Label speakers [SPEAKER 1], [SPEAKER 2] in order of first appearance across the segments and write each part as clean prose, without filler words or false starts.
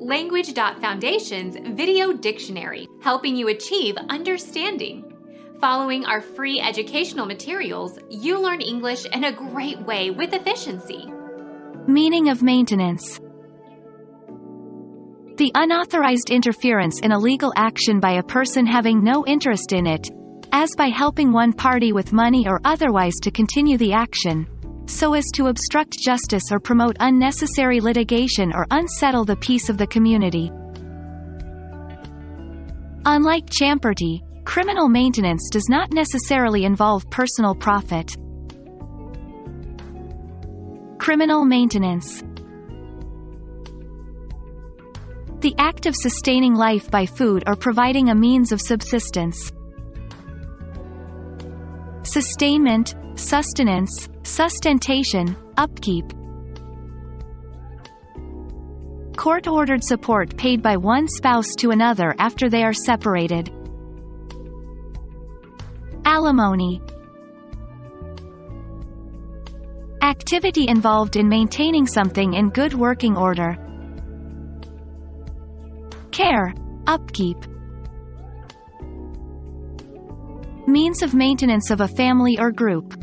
[SPEAKER 1] Language.Foundation's Video Dictionary, helping you achieve understanding. Following our free educational materials, you learn English in a great way with efficiency.
[SPEAKER 2] Meaning of maintenance. The unauthorized interference in a legal action by a person having no interest in it, as by helping one party with money or otherwise to continue the action, so as to obstruct justice or promote unnecessary litigation or unsettle the peace of the community. Unlike champerty, criminal maintenance does not necessarily involve personal profit. Criminal maintenance. The act of sustaining life by food or providing a means of subsistence. Sustainment, sustenance, sustentation, upkeep. Court-ordered support paid by one spouse to another after they are separated. Alimony. Activity involved in maintaining something in good working order. Care, upkeep. Means of maintenance of a family or group.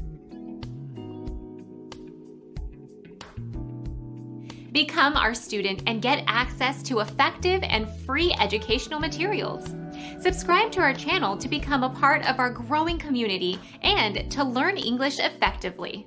[SPEAKER 1] Become our student and get access to effective and free educational materials. Subscribe to our channel to become a part of our growing community and to learn English effectively.